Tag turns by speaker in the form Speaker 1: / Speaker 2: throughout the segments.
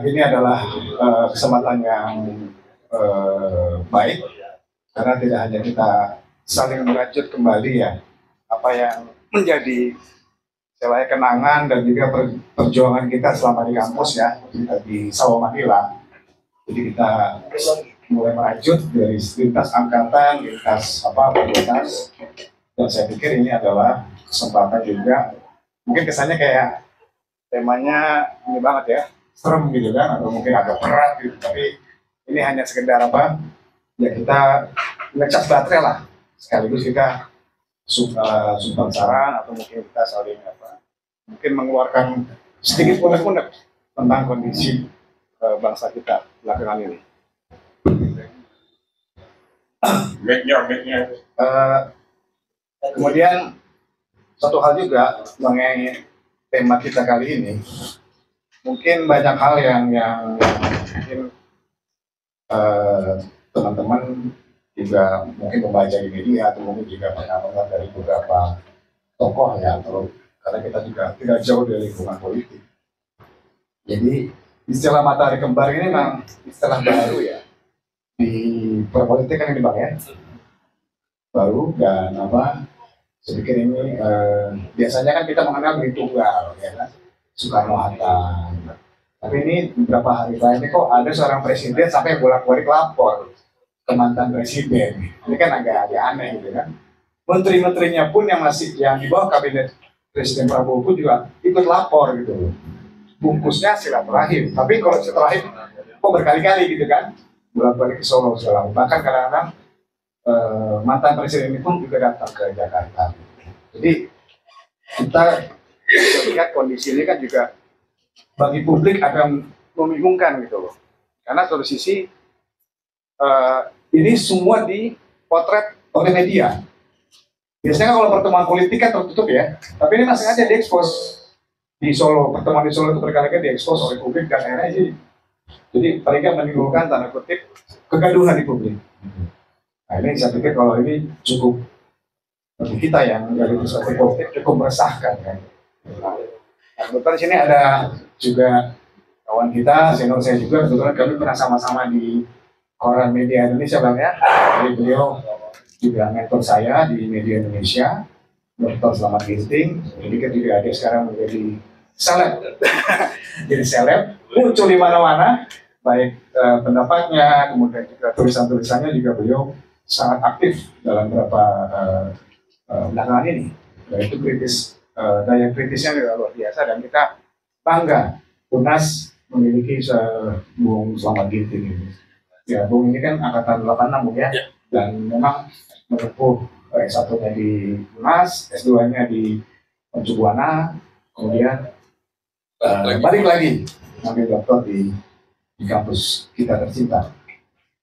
Speaker 1: Ini adalah kesempatan yang baik karena tidak hanya kita saling merajut kembali ya apa yang menjadi selain kenangan dan juga perjuangan kita selama di kampus ya di Sawamanila. Jadi kita mulai merajut dari lintas angkatan, lintas fakultas, dan saya pikir ini adalah kesempatan juga. Mungkin kesannya kayak temanya ini banget ya, serem gitu kan, atau mungkin agak berat gitu. Tapi ini hanya sekedar ya kita ngecas baterai lah. Sekaligus kita sumbang saran atau mungkin kita saling mungkin mengeluarkan sedikit unek-unek tentang kondisi bangsa kita belakangan ini. Kemudian satu hal juga mengenai tema kita kali ini, mungkin banyak hal yang mungkin teman-teman juga mungkin membaca di media atau mungkin juga pernah melihat dari beberapa tokoh ya, atau karena kita juga tidak jauh dari lingkungan politik. Jadi istilah matahari kembar ini memang istilah baru ya di perpolitikan ini Bang ya, baru. Dan saya pikir ini biasanya kan kita mengenal Bung Tunggal ya kan, Soekarno Hatta. Tapi ini beberapa hari terakhir ini kok ada seorang presiden sampai bolak-balik lapor ke mantan presiden. Ini kan agak aneh gitu kan. Menteri-menterinya pun yang di bawah kabinet Presiden Prabowo pun juga ikut lapor gitu. Bungkusnya silaturahim. Tapi kalau silaturahim kok berkali-kali gitu kan, bolak-balik ke Solo segala. Bahkan kadang-kadang mantan presiden ini pun juga datang ke Jakarta. Jadi kita lihat kondisi ini kan juga bagi publik akan membingungkan gitu loh. Karena satu sisi ini semua dipotret oleh media. Biasanya kalau pertemuan politik kan tertutup ya, tapi ini masih aja diekspos di Solo. Pertemuan di Solo itu berkali-kali diekspos oleh publik dan akhirnya sih. Jadi paling menimbulkan tanda kutip kegaduhan di publik. Nah ini saya pikir kalau ini cukup bagi kita yang dari perspektif politik cukup meresahkan kan. Nah, kebetulan di sini ada juga kawan kita, senior saya juga, kebetulan kami pernah sama-sama di koran media Indonesia Bang ya. Jadi beliau juga mentor saya di media Indonesia, Dr. Selamat Ginting. Jadi ketika dia sekarang menjadi seleb, jadi seleb, muncul di mana-mana, baik pendapatnya, kemudian juga tulisan-tulisannya juga beliau sangat aktif dalam beberapa belakangan ini. Dan itu daya kritisnya juga luar biasa dan kita bangga UNAS memiliki Bung Selamat Ginting ini. Ya, Bung ini kan angkatan 86 ya, dan memang menempuh S1-nya di UNAS, S2-nya di Mercu Buana, kemudian balik lagi ambil doktor di kampus kita tercinta.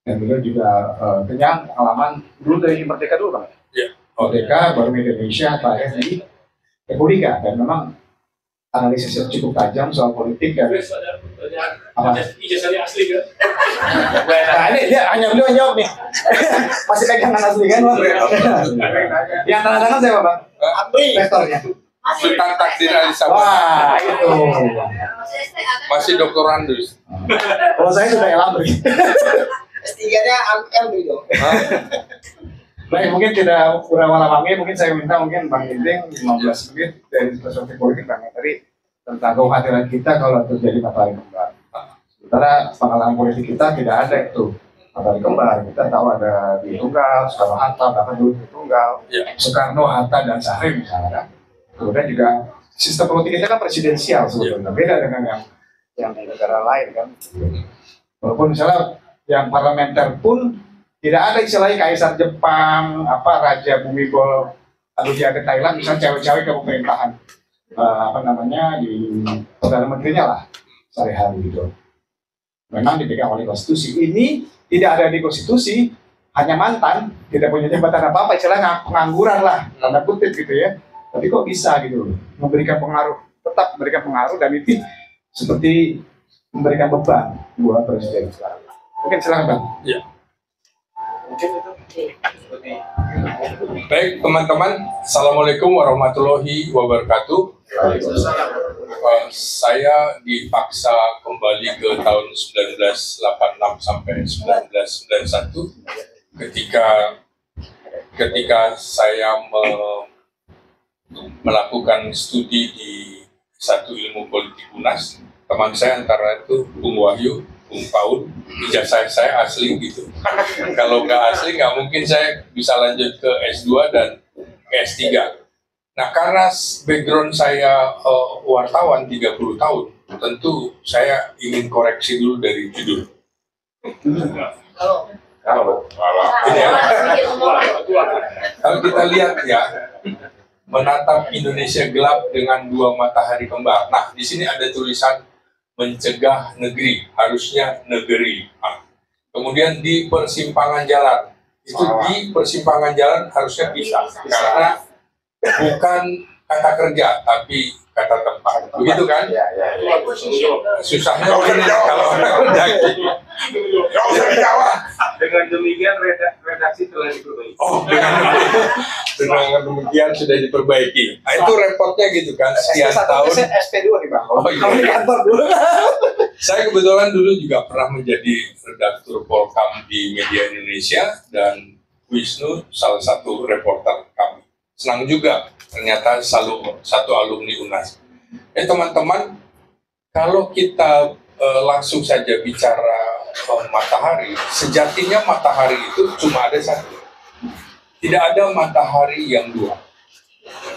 Speaker 1: Dan beliau juga kenyang pengalaman dulu dari Merdeka dulu Bang. Ya. Merdeka, baru Indonesia, terakhir di Republika, dan memang analisisnya cukup tajam soal politik dan ijazahnya asli kan? Nah ini dia hanya beliau yang jawab nih. Masih pegangan asli kan Bang? Yang tanda tangan siapa Bang? Rektornya.
Speaker 2: Sultan Takdir Ali Sabah.
Speaker 1: Wah itu.
Speaker 2: Masih doktorandus.
Speaker 1: Kalau saya sudah elabri.
Speaker 3: S3-nya AM gitu.
Speaker 1: Baik, mungkin tidak kurang lama lagi, mungkin saya minta mungkin Bang Ginting 15 menit dari perspektif politik Bang tadi tentang kekhawatiran kita kalau terjadi matahari kembar. Sementara pengalaman politik kita tidak ada itu matahari kembar. Kita tahu ada di Tunggal, Soekarno Hatta, bahkan dulu di Tunggal, Soekarno Hatta dan Sahrem misalnya. Kemudian juga sistem politik kita kan presidensial sebetulnya, beda dengan yang di negara lain kan. Walaupun misalnya yang parlementer pun tidak ada istilahnya kaisar Jepang, Raja Bhumibol Anugerah ke Thailand, misalnya cewek-cewek ke pemerintahan, di Perdana Menterinya lah sehari-hari gitu. Memang dipegang oleh konstitusi. Ini tidak ada di konstitusi, hanya mantan, tidak punya jabatan apa-apa, istilahnya pengangguran lah, tanda kutip gitu ya. Tapi kok bisa gitu, memberikan pengaruh, tetap memberikan pengaruh, dan itu seperti memberikan beban buat presiden sekarang. Mungkin silakan Bang.
Speaker 2: Ya.
Speaker 1: Mungkin itu seperti
Speaker 2: Baik teman-teman, Assalamualaikum warahmatullahi wabarakatuh. Saya dipaksa kembali ke tahun 1986 sampai 1991 ketika saya melakukan studi di satu ilmu politik UNAS. Teman saya antara itu Bung Wahyu, Bung Paul, ijazah saya asli gitu. Kalau nggak asli nggak mungkin saya bisa lanjut ke S2 dan ke S3. Nah, karena background saya wartawan 30 tahun, tentu saya ingin koreksi dulu dari judul. Ini ya. Kalau kita lihat ya, menatap Indonesia gelap dengan dua matahari kembar. Nah, di sini ada tulisan mencegah negeri, harusnya negeri. Nah, kemudian di persimpangan jalan, itu di persimpangan jalan harusnya bisa, karena bukan kata kerja, tapi kata tempat. Begitu kan? Susahnya begini kalau orang mendaki.
Speaker 4: Dengan demikian redaksi telah diperbaiki.
Speaker 2: Oh, dengan demikian sudah diperbaiki. Nah, itu repotnya gitu kan, sekian tahun.
Speaker 3: SP2 nih Bang.
Speaker 2: Oh, iya.
Speaker 3: Kamu di kantor dulu.
Speaker 2: Saya kebetulan dulu juga pernah menjadi redaktur Polkam di Media Indonesia, dan Wisnu salah satu reporter kami. Senang juga, ternyata satu alumni UNAS. Teman-teman, kalau kita langsung saja bicara matahari, sejatinya matahari itu cuma ada satu. Tidak ada matahari yang dua.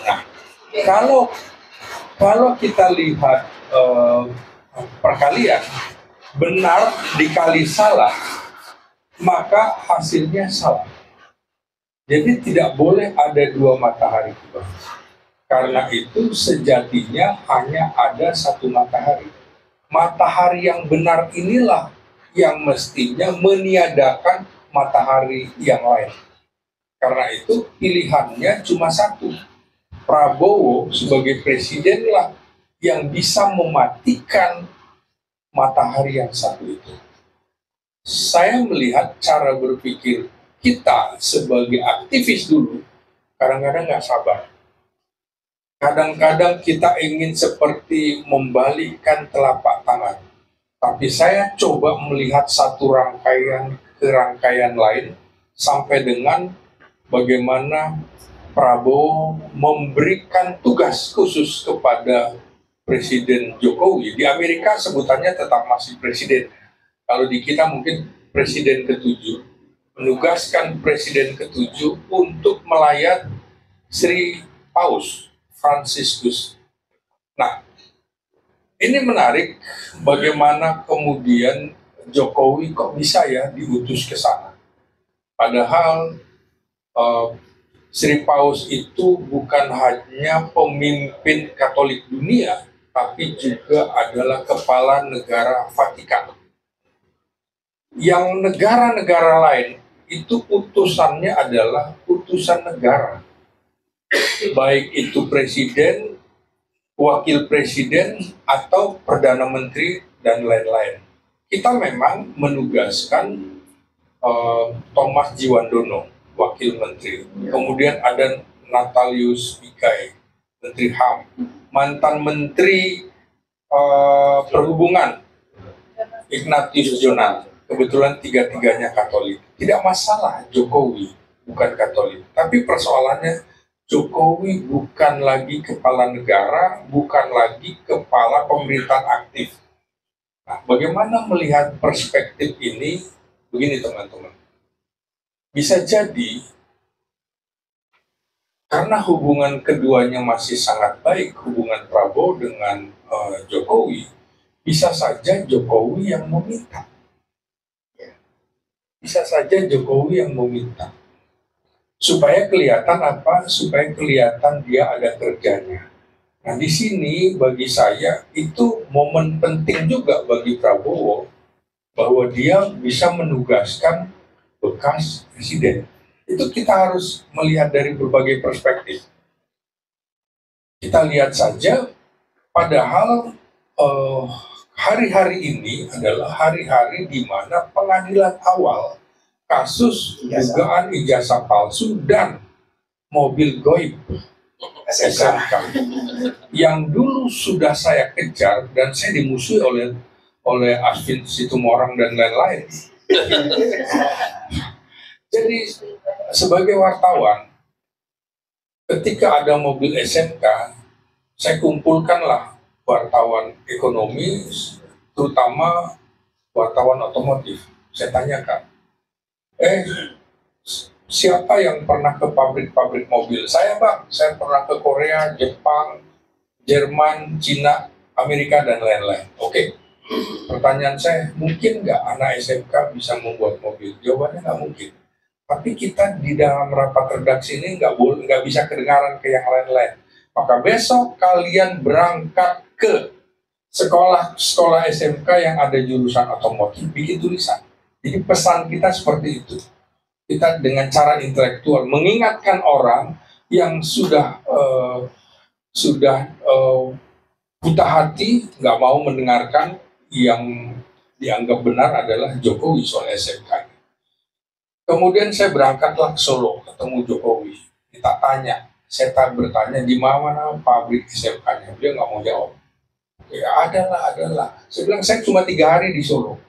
Speaker 2: Nah, kalau kita lihat perkalian, benar dikali salah, maka hasilnya salah. Jadi tidak boleh ada dua matahari. Karena itu sejatinya hanya ada satu matahari. Matahari yang benar inilah yang mestinya meniadakan matahari yang lain. Karena itu pilihannya cuma satu. Prabowo sebagai presidenlah yang bisa mematikan matahari yang satu itu. Saya melihat cara berpikir kita sebagai aktivis dulu kadang-kadang nggak sabar. Kadang-kadang kita ingin seperti membalikkan telapak tangan. Tapi saya coba melihat satu rangkaian ke rangkaian lain sampai dengan bagaimana Prabowo memberikan tugas khusus kepada Presiden Jokowi. Di Amerika sebutannya tetap masih presiden. Kalau di kita mungkin Presiden ke-7. Menugaskan Presiden ke-7 untuk melayat Sri Paus Franciscus. Nah, ini menarik bagaimana kemudian Jokowi kok bisa ya diutus ke sana. Padahal Sri Paus itu bukan hanya pemimpin Katolik dunia, tapi juga adalah kepala negara Vatikan. Yang negara-negara lain itu utusannya adalah utusan negara. Baik itu presiden, wakil presiden, atau perdana menteri, dan lain-lain. Kita memang menugaskan Thomas Jiwandono, wakil menteri. Kemudian ada Natalius Pigai, menteri HAM. Mantan menteri perhubungan, Ignatius Jonan. Kebetulan tiga-tiganya Katolik. Tidak masalah Jokowi bukan Katolik. Tapi persoalannya Jokowi bukan lagi kepala negara, bukan lagi kepala pemerintahan aktif. Nah, bagaimana melihat perspektif ini? Begini teman-teman. Bisa jadi karena hubungan keduanya masih sangat baik, hubungan Prabowo dengan Jokowi, bisa saja Jokowi yang meminta. Bisa saja Jokowi yang meminta. Supaya kelihatan apa? Supaya kelihatan dia ada kerjanya. Nah, di sini bagi saya itu momen penting juga bagi Prabowo bahwa dia bisa menugaskan bekas presiden. Itu kita harus melihat dari berbagai perspektif. Kita lihat saja, padahal hari-hari ini adalah hari-hari di mana pengadilan awal kasus dugaan ijazah palsu dan mobil goib SMK yang dulu sudah saya kejar dan saya dimusuhi oleh Asvin Situmorang dan lain-lain. Jadi sebagai wartawan, ketika ada mobil SMK, saya kumpulkanlah wartawan ekonomi, terutama wartawan otomotif. Saya tanyakan, siapa yang pernah ke pabrik-pabrik mobil? Saya bang, saya pernah ke Korea, Jepang, Jerman, Cina, Amerika, dan lain-lain. Oke. Pertanyaan saya, mungkin nggak anak SMK bisa membuat mobil? Jawabannya nggak mungkin. Tapi kita di dalam rapat redaksi ini nggak bisa kedengaran ke yang lain-lain. Maka besok kalian berangkat ke sekolah SMK yang ada jurusan otomotif, bikin tulisan. Jadi pesan kita seperti itu. Kita dengan cara intelektual mengingatkan orang yang sudah buta hati, nggak mau mendengarkan yang dianggap benar adalah Jokowi soal SMK. Kemudian saya berangkatlah ke Solo, ketemu Jokowi. Kita tanya, saya bertanya di mana pabrik SMK-nya. Dia nggak mau jawab. Ya adalah. Saya bilang saya cuma 3 hari di Solo.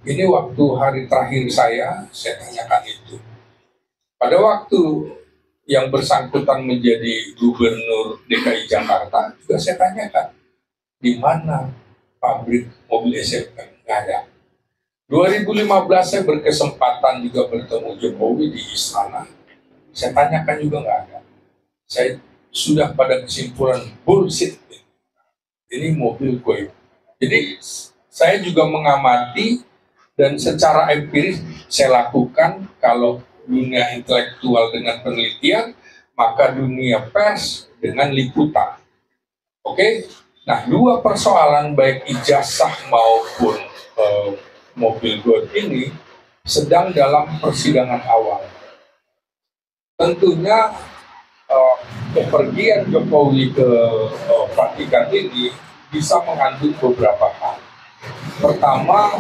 Speaker 2: Ini waktu hari terakhir saya tanyakan itu. Pada waktu yang bersangkutan menjadi gubernur DKI Jakarta, juga saya tanyakan, di mana pabrik mobil SMK? Nggak ada. 2015 saya berkesempatan juga bertemu Jokowi di istana. Saya tanyakan juga nggak ada. Saya sudah pada kesimpulan bullshit. Ini mobil goib. Jadi saya juga mengamati dan secara empiris saya lakukan kalau dunia intelektual dengan penelitian, maka dunia pers dengan liputan. Oke? Nah, 2 persoalan baik ijazah maupun mobil goib ini sedang dalam persidangan awal. Tentunya kepergian Jokowi ke Vatikan ini bisa mengandung beberapa hal. Pertama,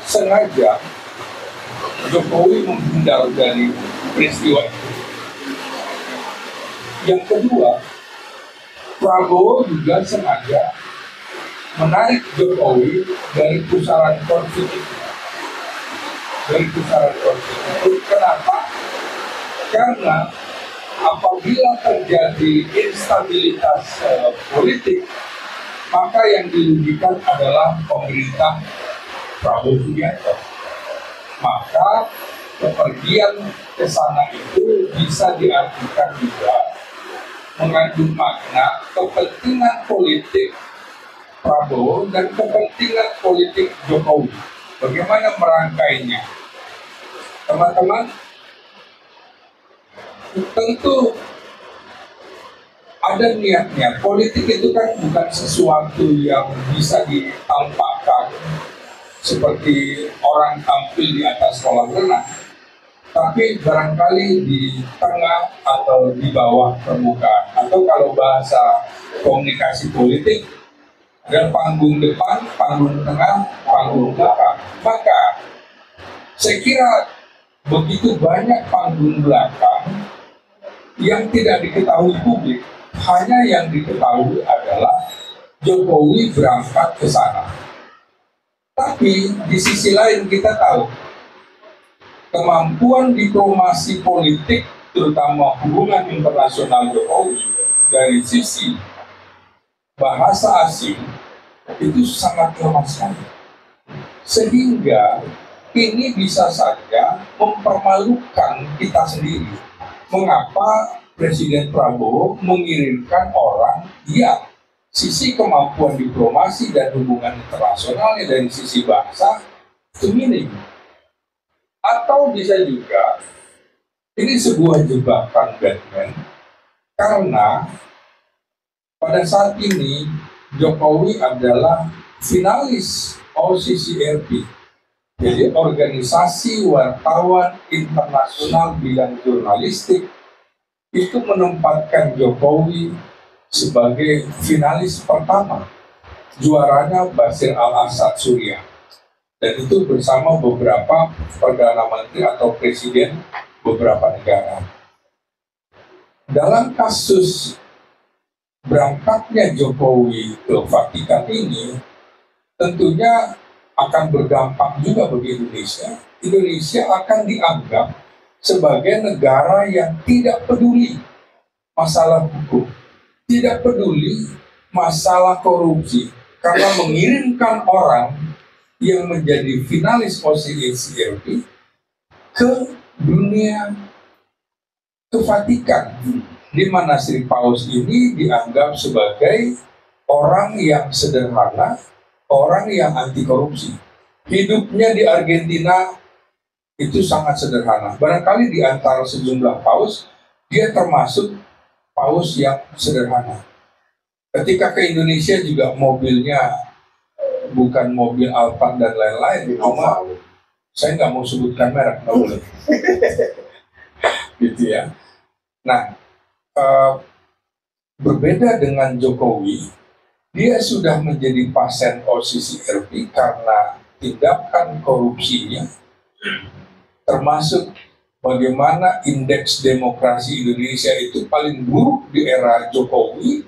Speaker 2: sengaja Jokowi menghindar dari peristiwa itu. Yang kedua, Prabowo juga sengaja menarik Jokowi dari pusaran konflik itu. Kenapa? Karena apabila terjadi instabilitas politik, maka yang dirugikan adalah pemerintah Prabowo Subianto. Maka kepergian ke sana itu bisa diartikan juga mengandung makna kepentingan politik Prabowo dan kepentingan politik Jokowi. Bagaimana merangkainya? Teman-teman, tentu ada niatnya. Politik itu kan bukan sesuatu yang bisa ditampakkan seperti orang tampil di atas kolam renang, tapi barangkali di tengah atau di bawah permukaan, atau kalau bahasa komunikasi politik ada panggung depan, panggung tengah, panggung belakang. Maka saya kira begitu banyak panggung belakang yang tidak diketahui publik. Hanya yang diketahui adalah Jokowi berangkat ke sana. Tapi di sisi lain kita tahu kemampuan diplomasi politik, terutama hubungan internasional Jokowi dari sisi bahasa asing itu sangat lemah sekali. Sehingga ini bisa saja mempermalukan kita sendiri. Mengapa Presiden Prabowo mengirimkan orang yang sisi kemampuan diplomasi dan hubungan internasionalnya dari sisi bahasa itu minim. Atau bisa juga ini sebuah jebakan Batman, karena pada saat ini Jokowi adalah finalis OCCRP, jadi Organisasi Wartawan Internasional Bidang Jurnalistik, itu menempatkan Jokowi sebagai finalis pertama. Juaranya Bashir Al-Assad Suriah, dan itu bersama beberapa perdana menteri atau presiden beberapa negara. Dalam kasus berangkatnya Jokowi ke Vatikan ini, tentunya akan berdampak juga bagi Indonesia. Indonesia akan dianggap sebagai negara yang tidak peduli masalah hukum, tidak peduli masalah korupsi, karena mengirimkan orang yang menjadi finalis OCCRP ke dunia, ke Vatikan, di mana Sri Paus ini dianggap sebagai orang yang sederhana, orang yang anti korupsi. Hidupnya di Argentina itu sangat sederhana. Barangkali di antara sejumlah paus, dia termasuk paus yang sederhana. Ketika ke Indonesia juga mobilnya bukan mobil Alphard dan lain-lain, cuma saya nggak mau sebutkan merek, nggak boleh. Gitu ya. Nah, berbeda dengan Jokowi, dia sudah menjadi pasien OCCRP karena tindakan korupsinya, termasuk bagaimana indeks demokrasi Indonesia itu paling buruk di era Jokowi,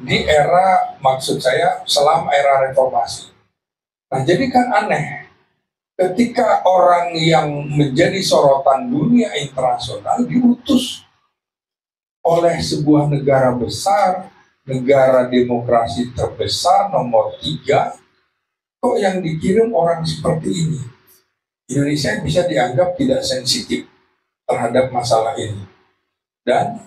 Speaker 2: di era, maksud saya, selama era reformasi. Nah, jadi kan aneh, ketika orang yang menjadi sorotan dunia internasional diutus oleh sebuah negara besar, negara demokrasi terbesar nomor 3, kok yang dikirim orang seperti ini? Indonesia bisa dianggap tidak sensitif terhadap masalah ini. Dan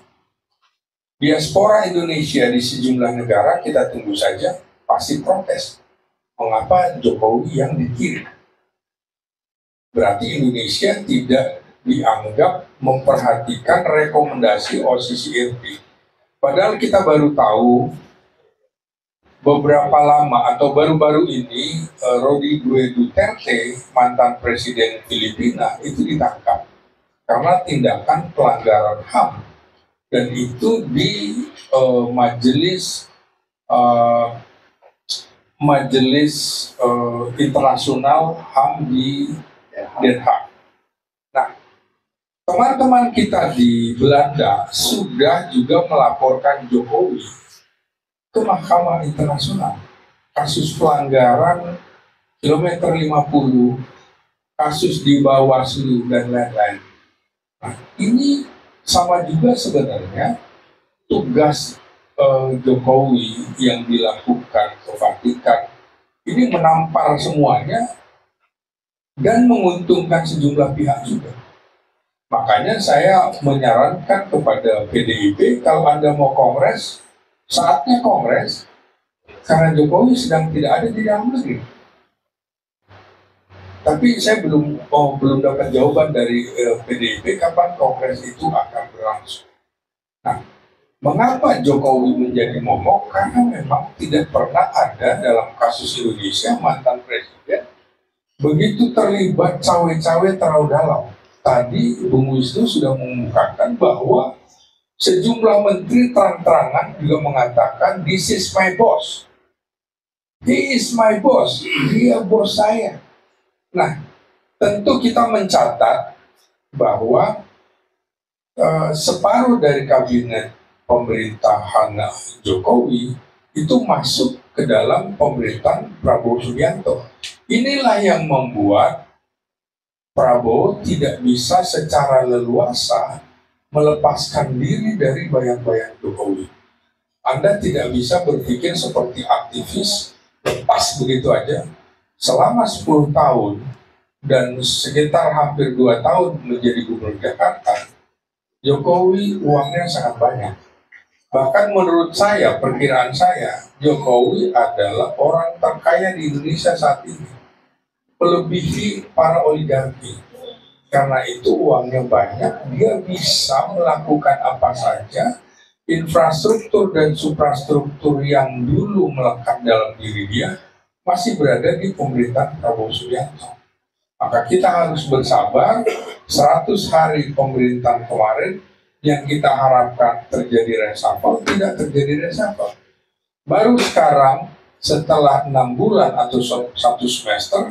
Speaker 2: diaspora Indonesia di sejumlah negara, kita tunggu saja, pasti protes. Mengapa Jokowi yang dikirim? Berarti Indonesia tidak dianggap memperhatikan rekomendasi OCCRP. Padahal kita baru tahu beberapa lama atau baru-baru ini Rodrigo Duterte, mantan presiden Filipina, itu ditangkap karena tindakan pelanggaran HAM, dan itu di majelis internasional HAM di Den Haag. Nah, teman-teman kita di Belanda sudah juga melaporkan Jokowi ke Mahkamah Internasional, kasus pelanggaran kilometer 50, kasus di Bawaslu dan lain-lain. Nah, ini sama juga sebenarnya tugas Jokowi yang dilakukan ke Vatikan ini menampar semuanya dan menguntungkan sejumlah pihak juga. Makanya saya menyarankan kepada PDIP, kalau Anda mau kongres, saatnya kongres, karena Jokowi sedang tidak ada di dalam negeri. Tapi saya belum dapat jawaban dari PDIP kapan kongres itu akan berlangsung. Nah, mengapa Jokowi menjadi momok? Karena memang tidak pernah ada dalam kasus Indonesia mantan presiden begitu terlibat cawe-cawe terlalu dalam. Tadi Bung Wisnu sudah mengungkapkan bahwa sejumlah menteri terang-terangan juga mengatakan, "This is my boss. He is my boss. Dia bos saya." Nah, tentu kita mencatat bahwa separuh dari kabinet pemerintahan Jokowi itu masuk ke dalam pemerintahan Prabowo Subianto. Inilah yang membuat Prabowo tidak bisa secara leluasa melepaskan diri dari bayang-bayang Jokowi. Anda tidak bisa berpikir seperti aktivis lepas begitu aja. Selama 10 tahun dan sekitar hampir 2 tahun menjadi gubernur Jakarta, Jokowi uangnya sangat banyak. Bahkan menurut saya, perkiraan saya, Jokowi adalah orang terkaya di Indonesia saat ini, melebihi para oligarki. Karena itu uangnya banyak, dia bisa melakukan apa saja. Infrastruktur dan suprastruktur yang dulu melekat dalam diri dia masih berada di pemerintahan Prabowo Subianto. Maka kita harus bersabar. 100 hari pemerintahan kemarin yang kita harapkan terjadi reshuffle, tidak terjadi reshuffle. Baru sekarang setelah 6 bulan atau 1 semester,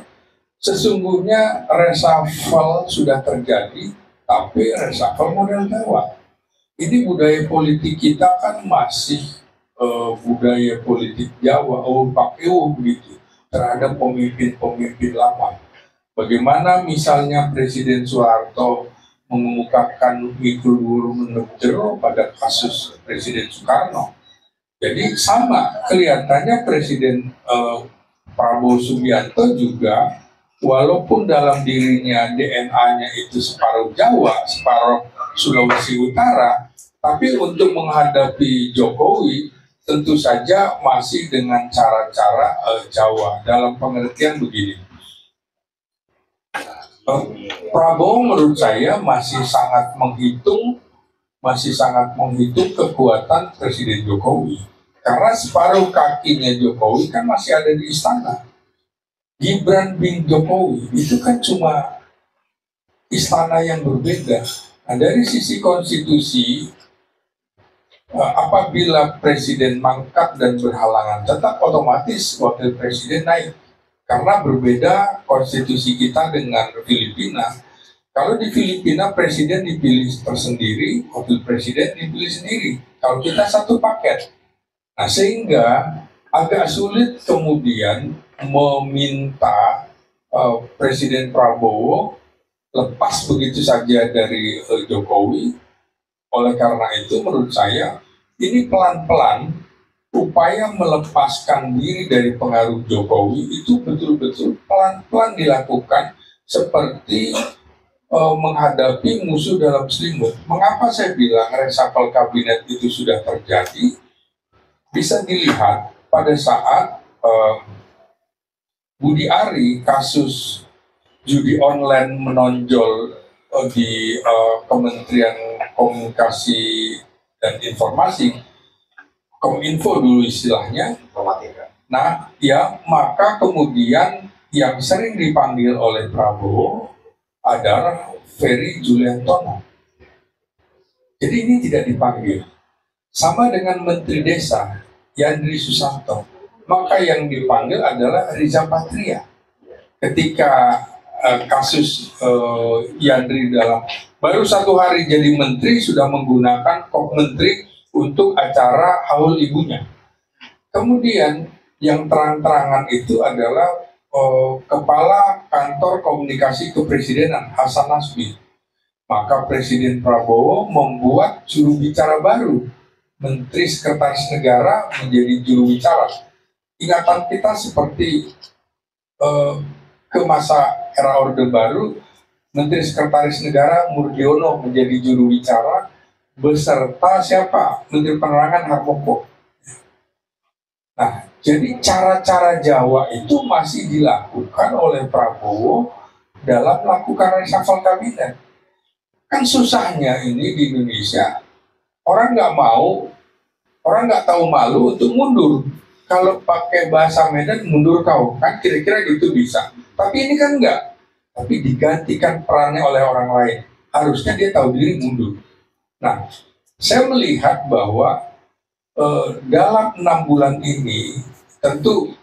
Speaker 2: sesungguhnya reshuffle sudah terjadi, tapi reshuffle model Jawa. ini budaya politik kita kan masih budaya politik Jawa, pakeu begitu, terhadap pemimpin-pemimpin lama. Bagaimana misalnya Presiden Soeharto mengemukakan mikul dulu menjero pada kasus Presiden Soekarno. Jadi sama, kelihatannya Presiden Prabowo Subianto juga, walaupun dalam dirinya DNA-nya itu separuh Jawa, separuh Sulawesi Utara, tapi untuk menghadapi Jokowi tentu saja masih dengan cara-cara Jawa. Dalam pengertian begini, Prabowo menurut saya masih sangat menghitung kekuatan Presiden Jokowi, karena separuh kakinya Jokowi kan masih ada di istana. Gibran bin Jokowi itu kan cuma istana yang berbeda. Nah, dari sisi konstitusi, apabila presiden mangkat dan berhalangan, tetap otomatis wakil presiden naik. Karena berbeda konstitusi kita dengan Filipina. Kalau di Filipina presiden dipilih tersendiri, wakil presiden dipilih sendiri. Kalau kita satu paket. Nah, sehingga agak sulit kemudian meminta Presiden Prabowo lepas begitu saja dari Jokowi. Oleh karena itu menurut saya ini pelan-pelan upaya melepaskan diri dari pengaruh Jokowi itu betul-betul pelan-pelan dilakukan seperti menghadapi musuh dalam selimut. Mengapa saya bilang reshuffle kabinet itu sudah terjadi? Bisa dilihat pada saat Budi Ari kasus judi online menonjol di Kementerian Komunikasi dan Informasi, Kominfo dulu istilahnya. Nah, ya, maka kemudian yang sering dipanggil oleh Prabowo adalah Ferry Juliantono. Jadi ini tidak dipanggil. Sama dengan Menteri Desa, Yandri Susanto. Maka yang dipanggil adalah Riza Patria. Ketika kasus Yandri dalam baru 1 hari jadi menteri sudah menggunakan kop menteri untuk acara haul ibunya. Kemudian yang terang-terangan itu adalah Kepala Kantor Komunikasi Kepresidenan Hasan Nasbi. Maka Presiden Prabowo membuat juru bicara baru, Menteri Sekretaris Negara menjadi juru bicara. Ingatan kita seperti ke masa era Orde Baru, Menteri Sekretaris Negara Murdiono menjadi juru bicara, beserta siapa? Menteri Penerangan Harmoko. Nah, jadi cara-cara Jawa itu masih dilakukan oleh Prabowo dalam melakukan reshuffle kabinet. Kan susahnya ini di Indonesia, orang nggak tahu malu untuk mundur. Kalau pakai bahasa Medan, mundur kau, kan kira-kira gitu bisa. Tapi ini kan enggak, tapi digantikan perannya oleh orang lain. Harusnya dia tahu diri mundur. Nah, saya melihat bahwa dalam 6 bulan ini tentu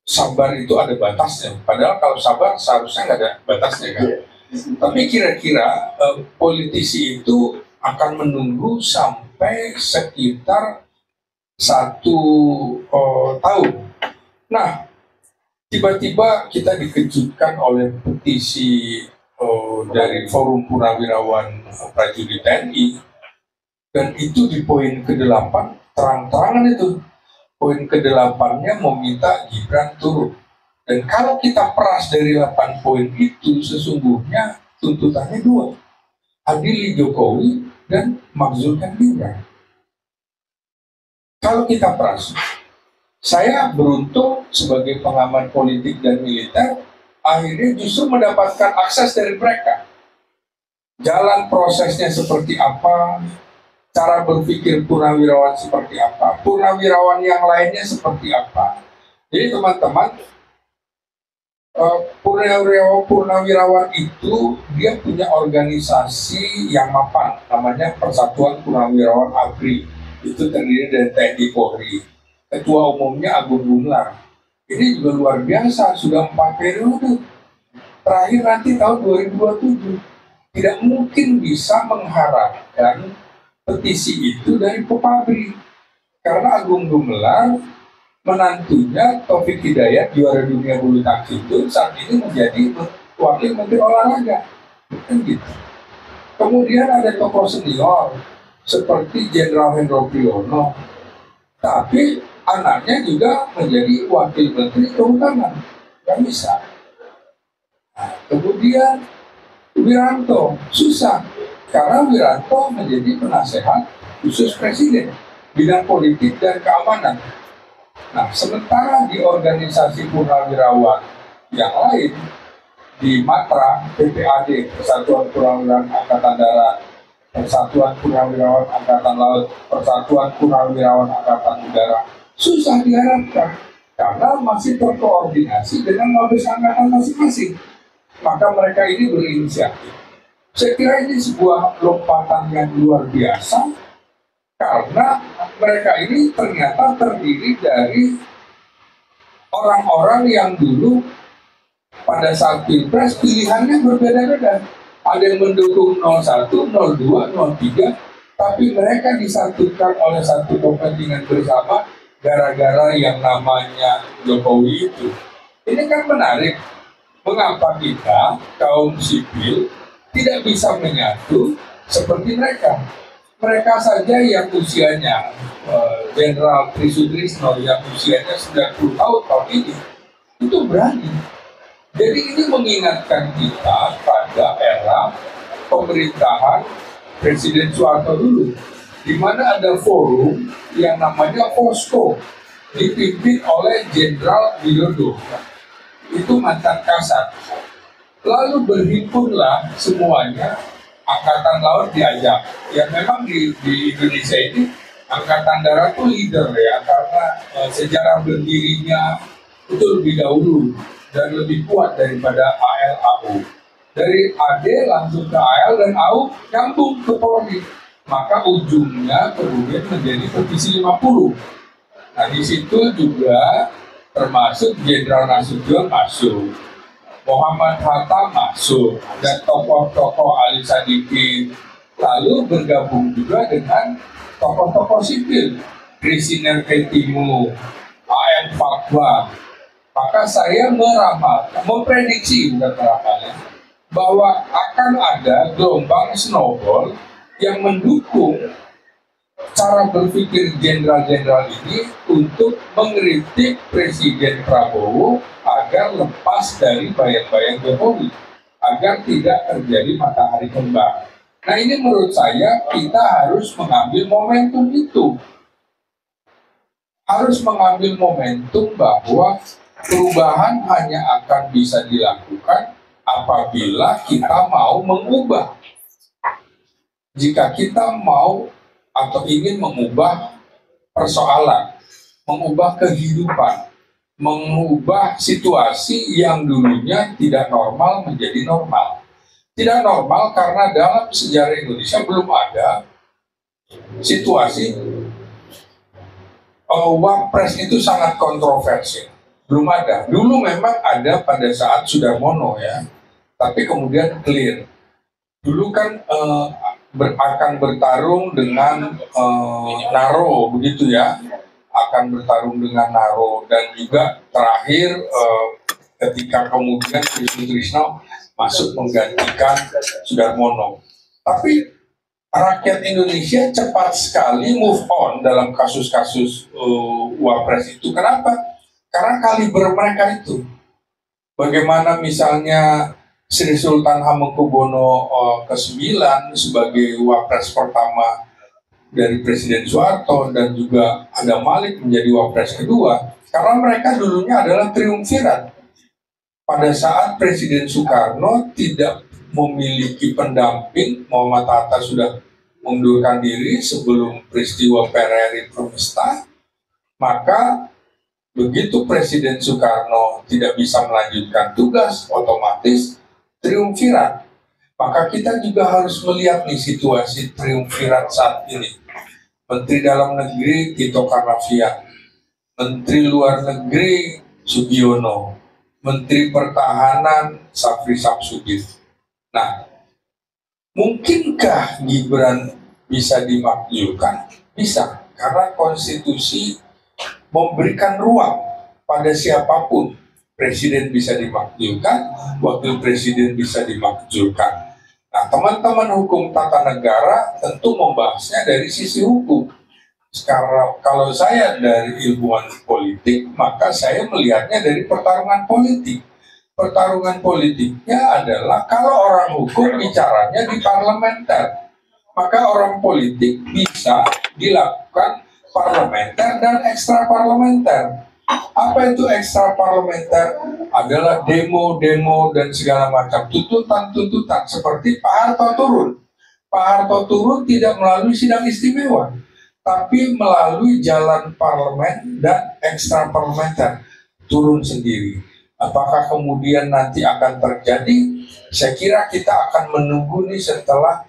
Speaker 2: sabar itu ada batasnya. Padahal kalau sabar seharusnya nggak ada batasnya kan. Tapi kira-kira politisi itu akan menunggu sampai sekitar 1 tahun. Nah, tiba-tiba kita dikejutkan oleh petisi dari Forum Purnawirawan Prajurit TNI, dan itu di poin ke-8 terang-terangan itu. Poin ke-8-nya meminta Gibran turun. Dan kalau kita peras dari 8 poin itu, sesungguhnya tuntutannya 2. Adili Jokowi dan makzulkan Gibran. Kalau kita peras, saya beruntung sebagai pengamat politik dan militer, akhirnya justru mendapatkan akses dari mereka. Jalan prosesnya seperti apa, cara berpikir purnawirawan seperti apa, purnawirawan yang lainnya seperti apa. Jadi teman-teman, purnawirawan itu dia punya organisasi yang mapan, namanya Persatuan Purnawirawan ABRI. Itu terdiri dari TNI Polri. Ketua umumnya Agung Gumelar. Ini juga luar biasa, sudah 4 periode. Terakhir nanti tahun 2027. tidak mungkin bisa mengharapkan petisi itu dari pepabrik. Karena Agung Gumelar, menantunya Taufik Hidayat, juara dunia bulu tangkis itu saat ini menjadi wakil menteri olahraga. Kan gitu. Kemudian ada tokoh senior seperti Jenderal Hendro Priyono, tapi anaknya juga menjadi wakil menteri kehutanan. Nggak bisa. Nah, kemudian Wiranto susah karena Wiranto menjadi penasehat khusus presiden bidang politik dan keamanan. Nah, sementara di organisasi purnawirawan yang lain, di Matra, PPAD, Persatuan Purnawirawan Angkatan Darat, Persatuan Purnawirawan Angkatan Laut, Persatuan Purnawirawan Angkatan Udara, susah diharapkan karena masih terkoordinasi dengan mabes angkatan masing-masing. Maka mereka ini berinisiatif. Saya kira ini sebuah lompatan yang luar biasa karena mereka ini ternyata terdiri dari orang-orang yang dulu pada saat pilpres pilihannya berbeda-beda. Ada yang mendukung 01, 02, 03, tapi mereka disatukan oleh satu kepentingan bersama gara-gara yang namanya Jokowi itu. Ini kan menarik. Mengapa kita, kaum sipil, tidak bisa menyatu seperti mereka? Mereka saja yang usianya Jenderal Trisutrisno yang usianya 90 tahun ini itu berani. Jadi ini mengingatkan kita pada era pemerintahan Presiden Soeharto dulu, di mana ada forum yang namanya Posko dipimpin oleh Jenderal Widodo, itu mantan Kasat. Lalu berhimpunlah semuanya, Angkatan Laut diajak. Ya memang di Indonesia ini Angkatan Darat itu leader ya, karena sejarah berdirinya itu lebih dahulu dan lebih kuat daripada AL AU. Dari AD langsung ke AL dan AU nyambung ke Polri. Maka ujungnya kemudian menjadi Petisi 50. Nah di situ juga termasuk Jenderal Nasution masuk, Muhammad Hatta masuk, dan tokoh-tokoh Ali Sadikin. Lalu bergabung juga dengan tokoh-tokoh sipil, Krisiner Ketimu, AM Fatwa. Maka saya memprediksi bukan meramalnya, bahwa akan ada gelombang snowball yang mendukung cara berpikir jenderal-jenderal ini untuk mengkritik Presiden Prabowo agar lepas dari bayang-bayang Jokowi, agar tidak terjadi matahari kembar. Nah ini menurut saya kita harus mengambil momentum itu. Harus mengambil momentum bahwa perubahan hanya akan bisa dilakukan apabila kita mau mengubah. Jika kita mau atau ingin mengubah persoalan, mengubah kehidupan, mengubah situasi yang dulunya tidak normal menjadi normal. Tidak normal karena dalam sejarah Indonesia belum ada situasi Wapres itu sangat kontroversial. Belum ada. Dulu memang ada pada saat Sudarmono ya, tapi kemudian clear. Dulu kan akan bertarung dengan Naro begitu ya, akan bertarung dengan Naro, dan juga terakhir ketika kemudian Trisno masuk menggantikan Sudarmono. Tapi rakyat Indonesia cepat sekali move on dalam kasus-kasus Wapres itu. Kenapa? Karena kaliber mereka itu. Bagaimana misalnya Sri Sultan Hamengkubuwono ke-9 sebagai Wapres pertama dari Presiden Soeharto, dan juga ada Malik menjadi Wapres kedua, karena mereka dulunya adalah triumvirat. Pada saat Presiden Soekarno tidak memiliki pendamping, Muhammad Hatta sudah mengundurkan diri sebelum peristiwa Pereri Promesta, maka begitu Presiden Soekarno tidak bisa melanjutkan tugas, otomatis triumvirat. Maka kita juga harus melihat nih situasi triumvirat saat ini. Menteri Dalam Negeri Tito Karnavian, Menteri Luar Negeri Sugiono, Menteri Pertahanan Safri Samsudin. Nah, Mungkinkah Gibran bisa dimakzulkan? Bisa, karena konstitusi memberikan ruang pada siapapun. Presiden bisa dimakzulkan, wakil presiden bisa dimakzulkan. Nah, teman-teman hukum tata negara tentu membahasnya dari sisi hukum. Sekarang kalau saya dari ilmuwan politik, maka saya melihatnya dari pertarungan politik. Pertarungan politiknya adalah kalau orang hukum bicaranya di parlementer, maka orang politik bisa dilakukan parlementer dan ekstra parlementer. Apa itu ekstra parlementer? Adalah demo-demo dan segala macam tuntutan-tuntutan seperti Pak Harto turun. Pak Harto turun tidak melalui sidang istimewa, tapi melalui jalan parlemen dan ekstra parlementer, turun sendiri. Apakah kemudian nanti akan terjadi? Saya kira kita akan menunggu nih setelah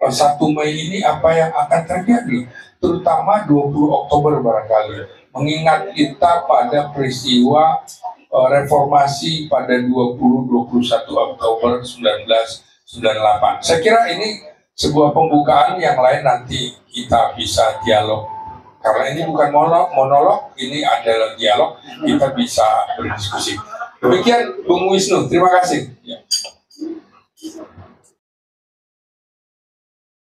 Speaker 2: 1 Mei ini apa yang akan terjadi, terutama 20 Oktober barangkali. Mengingat kita pada peristiwa reformasi pada 20-21 Oktober 1998. Saya kira ini sebuah pembukaan, yang lain nanti kita bisa dialog. Karena ini bukan monolog, ini adalah dialog, kita bisa berdiskusi. Demikian Bung Wisnu, terima kasih. Ya.